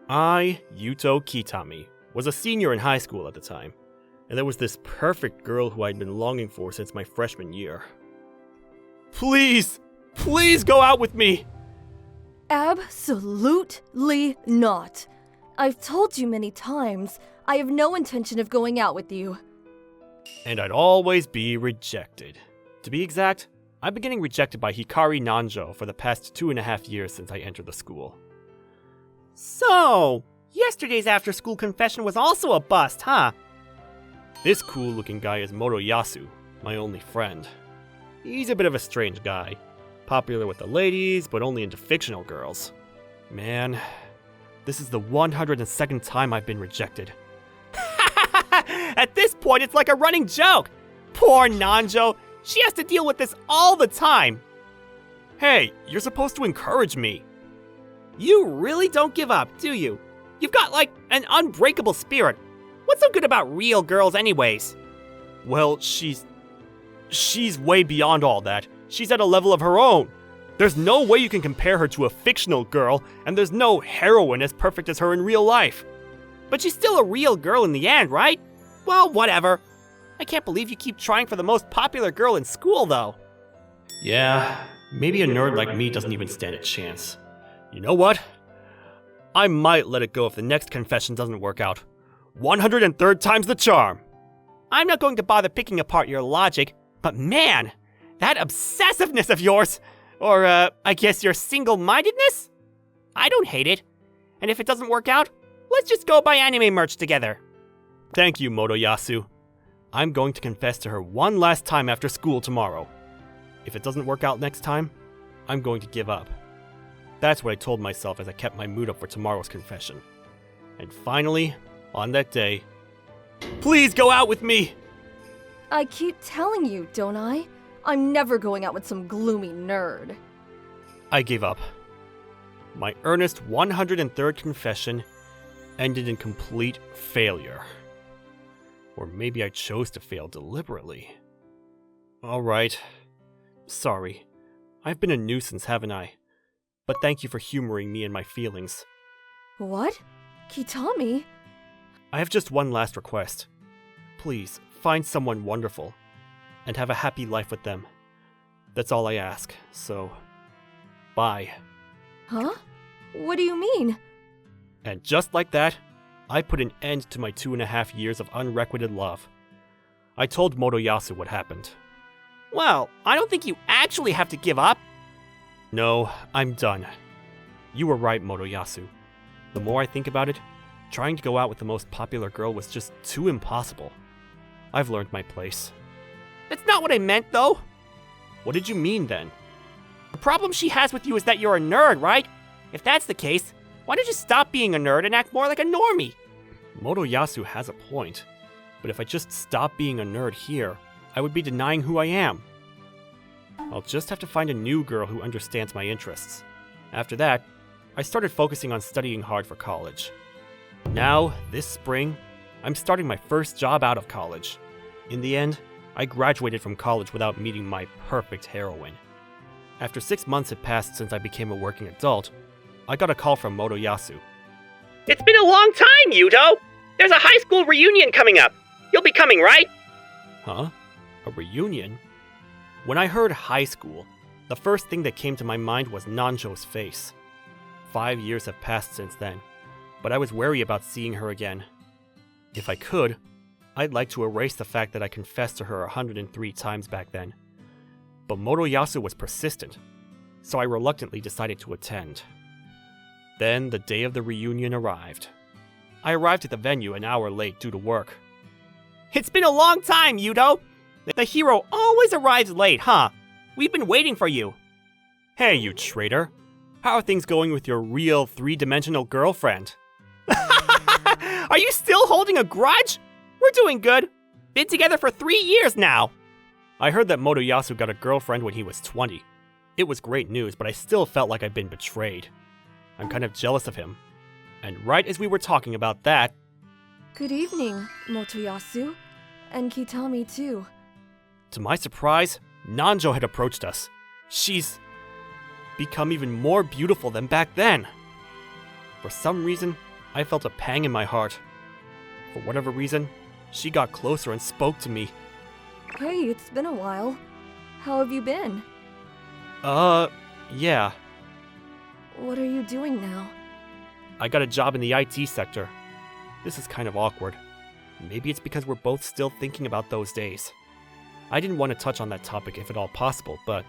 I, Yuto Kitami, was a senior in high school at the time, and there was this perfect girl who I'd been longing for since my freshman year. Please go out with me! Absolutely not. I've told you many times, I have no intention of going out with you. And I'd always be rejected. To be exact, I've been getting rejected by Hikari Nanjo for the past 2.5 years since I entered the school. So, yesterday's after-school confession was also a bust, huh? This cool-looking guy is Motoyasu, my only friend. He's a bit of a strange guy. Popular with the ladies, but only into fictional girls. Man, this is the 102nd time I've been rejected. At this point, it's like a running joke. Poor Nanjo. She has to deal with this all the time. Hey, you're supposed to encourage me. You really don't give up, do you? You've got, like, an unbreakable spirit. What's so good about real girls anyways? Well, she's way beyond all that. She's at a level of her own. There's no way you can compare her to a fictional girl, and there's no heroine as perfect as her in real life. But she's still a real girl in the end, right? Well, whatever. I can't believe you keep trying for the most popular girl in school, though. Yeah, maybe a nerd like me doesn't even stand a chance. You know what? I might let it go if the next confession doesn't work out. 103rd time's the charm. I'm not going to bother picking apart your logic, but man, that obsessiveness of yours, or I guess your single-mindedness? I don't hate it. And if it doesn't work out, let's just go buy anime merch together. Thank you, Motoyasu. I'm going to confess to her one last time after school tomorrow. If it doesn't work out next time, I'm going to give up. That's what I told myself as I kept my mood up for tomorrow's confession. And finally, on that day, please go out with me! I keep telling you, don't I? I'm never going out with some gloomy nerd. I gave up. My earnest 103rd confession ended in complete failure. Or maybe I chose to fail deliberately. Alright. Sorry. I've been a nuisance, haven't I? But thank you for humoring me and my feelings. What? Kitami? I have just one last request. Please, find someone wonderful, and have a happy life with them. That's all I ask, so... bye. Huh? What do you mean? And just like that, I put an end to my 2.5 years of unrequited love. I told Motoyasu what happened. Well, I don't think you actually have to give up. No, I'm done. You were right, Motoyasu. The more I think about it, trying to go out with the most popular girl was just too impossible. I've learned my place. That's not what I meant, though. What did you mean, then? The problem she has with you is that you're a nerd, right? If that's the case, why don't you stop being a nerd and act more like a normie? Motoyasu has a point, but if I just stop being a nerd here, I would be denying who I am. I'll just have to find a new girl who understands my interests. After that, I started focusing on studying hard for college. Now, this spring, I'm starting my first job out of college. In the end, I graduated from college without meeting my perfect heroine. After 6 months had passed since I became a working adult, I got a call from Motoyasu. It's been a long time, Yuto! There's a high school reunion coming up. You'll be coming, right? Huh? A reunion? When I heard high school, the first thing that came to my mind was Nanjo's face. 5 years have passed since then, but I was wary about seeing her again. If I could, I'd like to erase the fact that I confessed to her 103 times back then. But Motoyasu was persistent, so I reluctantly decided to attend. Then the day of the reunion arrived. I arrived at the venue an hour late due to work. It's been a long time, Yuto! The hero always arrives late, huh? We've been waiting for you. Hey, you traitor. How are things going with your real 3-dimensional girlfriend? Are you still holding a grudge? We're doing good. Been together for 3 years now. I heard that Motoyasu got a girlfriend when he was 20. It was great news, but I still felt like I'd been betrayed. I'm kind of jealous of him. And right as we were talking about that... Good evening, Motoyasu. And Kitami, too. To my surprise, Nanjo had approached us. She's become even more beautiful than back then. For some reason, I felt a pang in my heart. For whatever reason, she got closer and spoke to me. Hey, it's been a while. How have you been? Yeah. What are you doing now? I got a job in the IT sector. This is kind of awkward. Maybe it's because we're both still thinking about those days. I didn't want to touch on that topic if at all possible, but...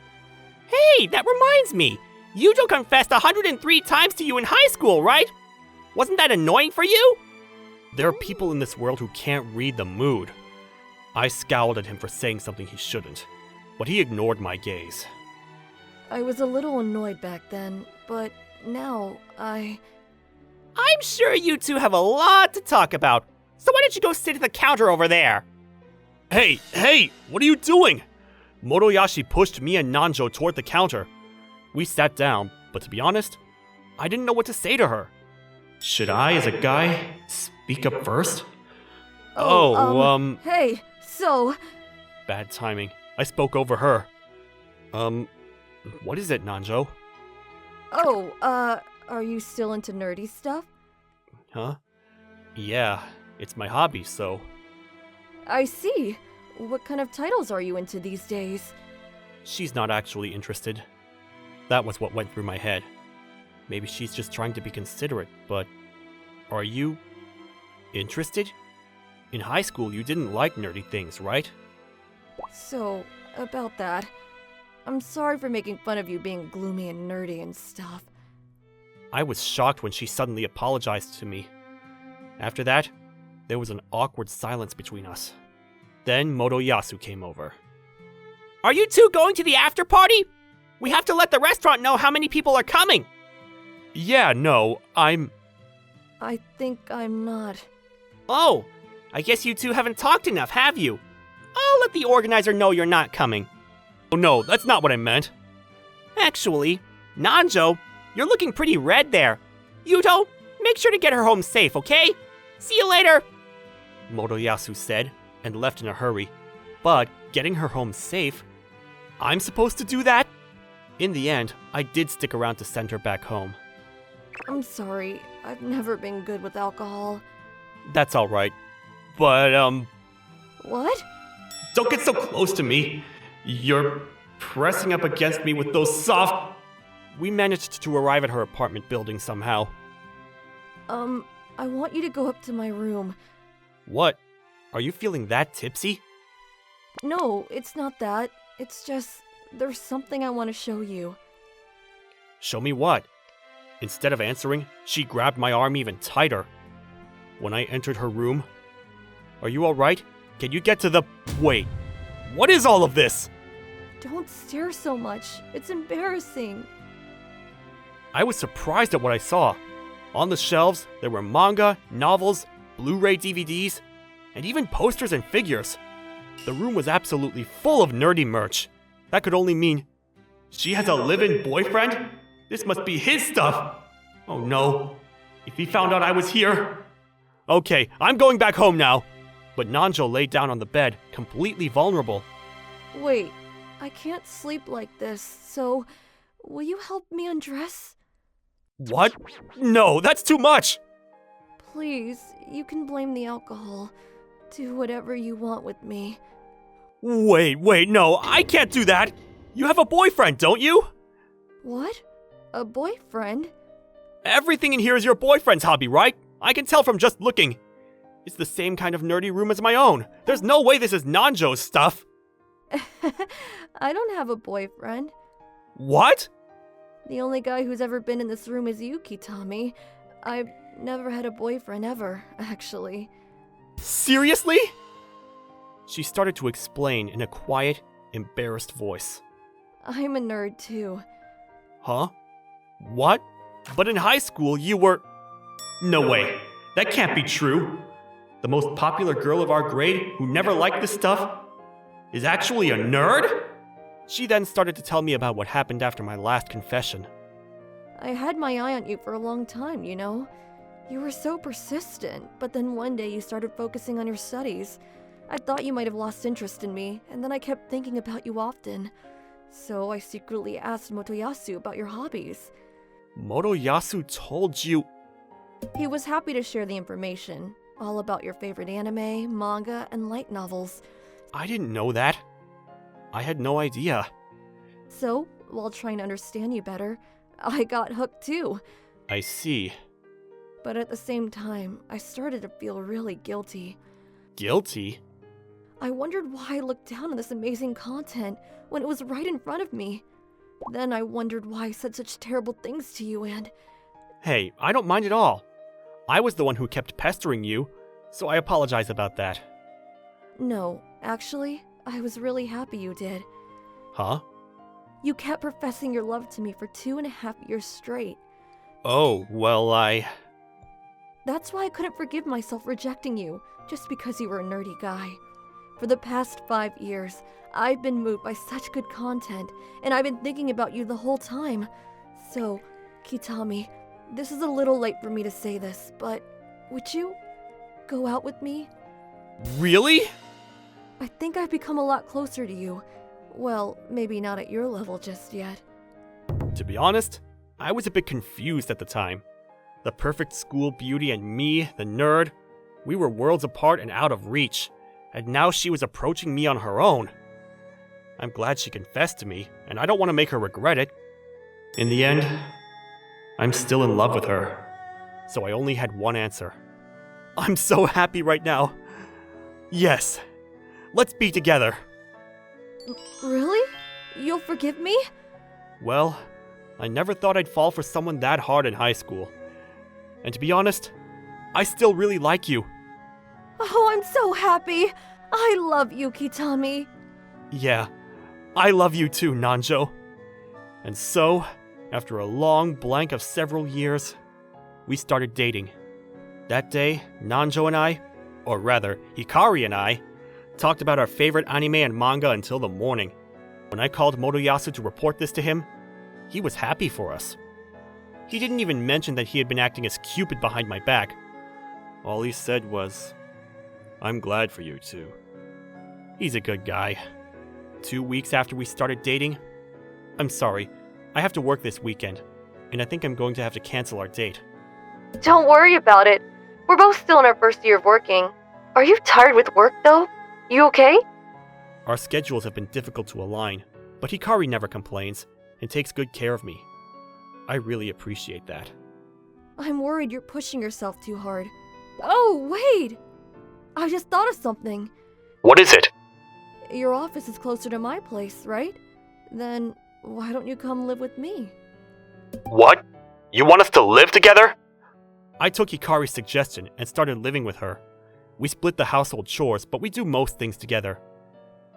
Hey, that reminds me! Yujo confessed 103 times to you in high school, right? Wasn't that annoying for you? There are people in this world who can't read the mood. I scowled at him for saying something he shouldn't, but he ignored my gaze. I was a little annoyed back then, but now I'm sure you two have a lot to talk about, so why don't you go sit at the counter over there? Hey, what are you doing? Motoyashi pushed me and Nanjo toward the counter. We sat down, but to be honest, I didn't know what to say to her. Should I, as a guy, speak up first? Hey, so... Bad timing. I spoke over her. What is it, Nanjo? Are you still into nerdy stuff? Huh? Yeah, it's my hobby, so... I see. What kind of titles are you into these days? She's not actually interested. That was what went through my head. Maybe she's just trying to be considerate, but... Are you... interested? In high school, you didn't like nerdy things, right? So, about that... I'm sorry for making fun of you being gloomy and nerdy and stuff. I was shocked when she suddenly apologized to me. After that, there was an awkward silence between us. Then Motoyasu came over. Are you two going to the after party? We have to let the restaurant know how many people are coming. Yeah, no, I think I'm not. Oh, I guess you two haven't talked enough, have you? I'll let the organizer know you're not coming. Oh no, that's not what I meant. Actually, Nanjo, you're looking pretty red there. Yuto, make sure to get her home safe, okay? See you later! Motoyasu said, and left in a hurry. But getting her home safe? I'm supposed to do that? In the end, I did stick around to send her back home. I'm sorry, I've never been good with alcohol. That's alright. But, What? Don't get so close to me! You're pressing up against me with those soft... We managed to arrive at her apartment building somehow. I want you to go up to my room. What? Are you feeling that tipsy? No, it's not that. It's just, there's something I want to show you. Show me what? Instead of answering, she grabbed my arm even tighter. When I entered her room... Are you alright? Can you get to the... Wait. What is all of this? Don't stare so much. It's embarrassing. I was surprised at what I saw. On the shelves, there were manga, novels, Blu-ray DVDs, and even posters and figures. The room was absolutely full of nerdy merch. That could only mean... She has a live-in boyfriend? This must be his stuff! Oh no. If he found out I was here... Okay, I'm going back home now. But Nanjo lay down on the bed, completely vulnerable. Wait, I can't sleep like this, so will you help me undress? What? No, that's too much! Please, you can blame the alcohol. Do whatever you want with me. Wait, no, I can't do that! You have a boyfriend, don't you? What? A boyfriend? Everything in here is your boyfriend's hobby, right? I can tell from just looking. It's the same kind of nerdy room as my own. There's no way this is Nanjo's stuff. I don't have a boyfriend. What? The only guy who's ever been in this room is Yuki, Tommy. I've never had a boyfriend ever, actually. Seriously? She started to explain in a quiet, embarrassed voice. I'm a nerd too. Huh? What? But in high school you were... No way. That can't be true. The most popular girl of our grade who never liked this stuff is actually a nerd? She then started to tell me about what happened after my last confession. I had my eye on you for a long time, you know? You were so persistent, but then one day you started focusing on your studies. I thought you might have lost interest in me, and then I kept thinking about you often. So I secretly asked Motoyasu about your hobbies. Motoyasu told you... He was happy to share the information, all about your favorite anime, manga, and light novels. I didn't know that. I had no idea. So, while trying to understand you better, I got hooked too. I see. But at the same time, I started to feel really guilty. Guilty? I wondered why I looked down on this amazing content when it was right in front of me. Then I wondered why I said such terrible things to you and... Hey, I don't mind at all. I was the one who kept pestering you, so I apologize about that. No, actually, I was really happy you did. Huh? You kept professing your love to me for 2.5 years straight. Oh, well, That's why I couldn't forgive myself rejecting you, just because you were a nerdy guy. For the past 5 years, I've been moved by such good content, and I've been thinking about you the whole time. So, Kitami, this is a little late for me to say this, but would you go out with me? Really? I think I've become a lot closer to you. Well, maybe not at your level just yet. To be honest, I was a bit confused at the time. The perfect school beauty and me, the nerd, we were worlds apart and out of reach, and now she was approaching me on her own. I'm glad she confessed to me, and I don't want to make her regret it. In the end, I'm still in love with her, so I only had one answer. I'm so happy right now. Yes, let's be together. Really? You'll forgive me? Well, I never thought I'd fall for someone that hard in high school. And to be honest, I still really like you. Oh, I'm so happy! I love you, Kitami. Yeah, I love you too, Nanjo. And so, after a long blank of several years, we started dating. That day, Nanjo and I, or rather, Hikari and I, talked about our favorite anime and manga until the morning. When I called Motoyasu to report this to him, he was happy for us. He didn't even mention that he had been acting as Cupid behind my back. All he said was, "I'm glad for you too." He's a good guy. 2 weeks after we started dating, I'm sorry, I have to work this weekend, and I think I'm going to have to cancel our date. Don't worry about it. We're both still in our first year of working. Are you tired with work, though? You okay? Our schedules have been difficult to align, but Hikari never complains and takes good care of me. I really appreciate that. I'm worried you're pushing yourself too hard. Oh, wait! I just thought of something. What is it? Your office is closer to my place, right? Then why don't you come live with me? What? You want us to live together? I took Hikari's suggestion and started living with her. We split the household chores, but we do most things together.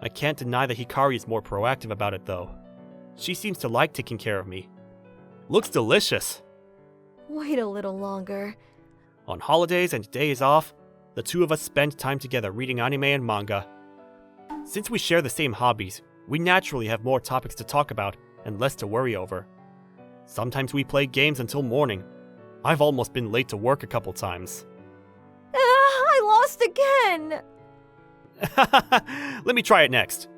I can't deny that Hikari is more proactive about it, though. She seems to like taking care of me. Looks delicious. Wait a little longer. On holidays and days off, the two of us spend time together reading anime and manga. Since we share the same hobbies, we naturally have more topics to talk about and less to worry over. Sometimes we play games until morning. I've almost been late to work a couple times. I lost again! Let me try it next.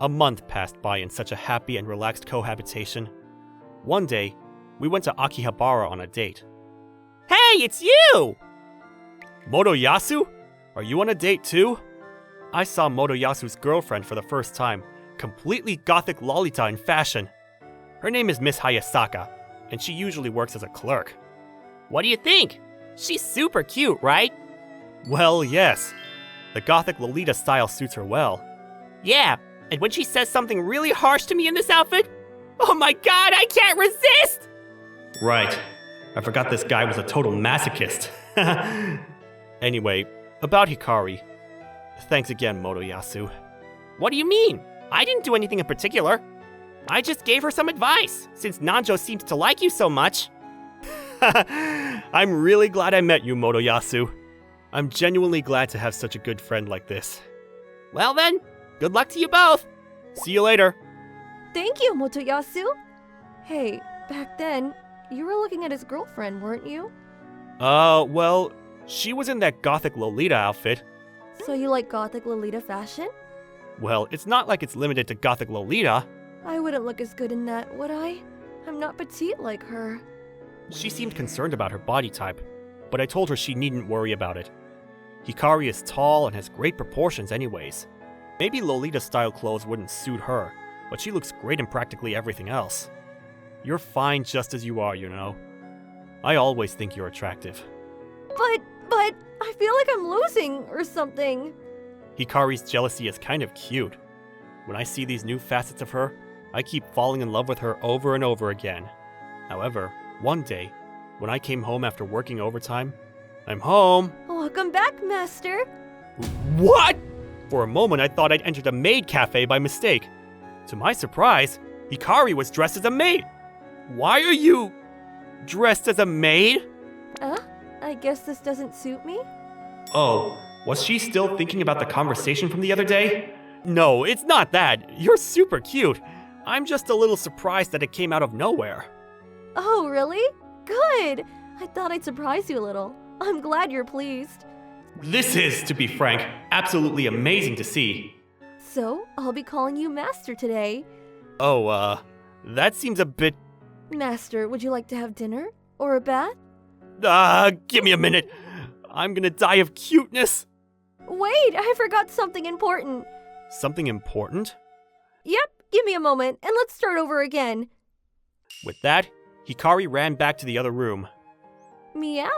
A month passed by in such a happy and relaxed cohabitation. One day, we went to Akihabara on a date. Hey, it's you! Motoyasu? Are you on a date too? I saw Motoyasu's girlfriend for the first time, completely gothic Lolita in fashion. Her name is Miss Hayasaka, and she usually works as a clerk. What do you think? She's super cute, right? Well, yes. The gothic Lolita style suits her well. Yeah, and when she says something really harsh to me in this outfit, oh my god, I can't resist! Right. I forgot this guy was a total masochist. Anyway, about Hikari. Thanks again, Motoyasu. What do you mean? I didn't do anything in particular. I just gave her some advice, since Nanjo seems to like you so much. I'm really glad I met you, Motoyasu. I'm genuinely glad to have such a good friend like this. Well then, good luck to you both. See you later. Thank you, Motoyasu. Hey, back then, you were looking at his girlfriend, weren't you? Well, she was in that gothic Lolita outfit. So you like gothic Lolita fashion? Well, it's not like it's limited to gothic Lolita. I wouldn't look as good in that, would I? I'm not petite like her. She seemed concerned about her body type, but I told her she needn't worry about it. Hikari is tall and has great proportions anyways. Maybe Lolita-style clothes wouldn't suit her, but she looks great in practically everything else. You're fine just as you are, you know. I always think you're attractive. But, I feel like I'm losing or something. Hikari's jealousy is kind of cute. When I see these new facets of her, I keep falling in love with her over and over again. However, one day, when I came home after working overtime, I'm home. Welcome back, Master. What? For a moment, I thought I'd entered a maid cafe by mistake. To my surprise, Hikari was dressed as a maid. Why are you dressed as a maid? I guess this doesn't suit me? Oh, was she still thinking about the conversation from the other day? No, it's not that. You're super cute. I'm just a little surprised that it came out of nowhere. Oh, really? Good. I thought I'd surprise you a little. I'm glad you're pleased. This is, to be frank, absolutely amazing to see. So, I'll be calling you Master today. Oh, that seems a bit... Master, would you like to have dinner? Or a bath? Give me a minute. I'm gonna die of cuteness. Wait, I forgot something important. Something important? Yep, give me a moment, and let's start over again. With that, Hikari ran back to the other room. Meow?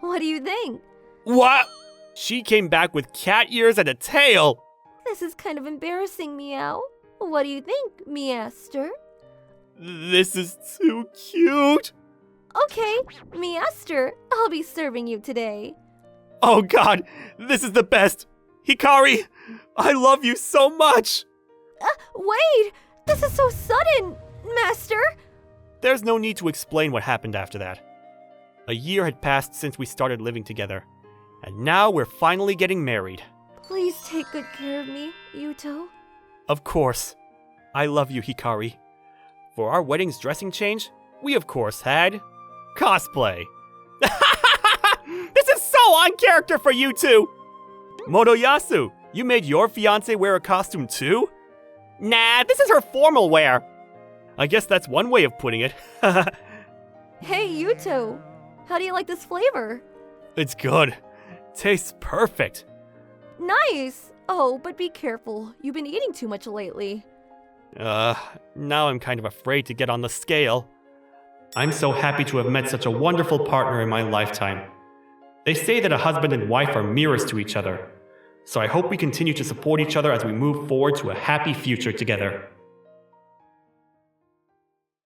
What do you think? What? She came back with cat ears and a tail! This is kind of embarrassing, Meow. What do you think, Measter? This is too cute! Okay, Measter, I'll be serving you today. Oh god, this is the best! Hikari, I love you so much! Wait! This is so sudden, Master! There's no need to explain what happened after that. A year had passed since we started living together, and now we're finally getting married. Please take good care of me, Yuto. Of course. I love you, Hikari. For our wedding's dressing change, we of course had cosplay. This is so on character for you two! Motoyasu, you made your fiancé wear a costume too? Nah, this is her formal wear. I guess that's one way of putting it. Hey, Yuto. How do you like this flavor? It's good. Tastes perfect. Nice! Oh, but be careful. You've been eating too much lately. Now I'm kind of afraid to get on the scale. I'm so happy to have met such a wonderful partner in my lifetime. They say that a husband and wife are mirrors to each other. So I hope we continue to support each other as we move forward to a happy future together.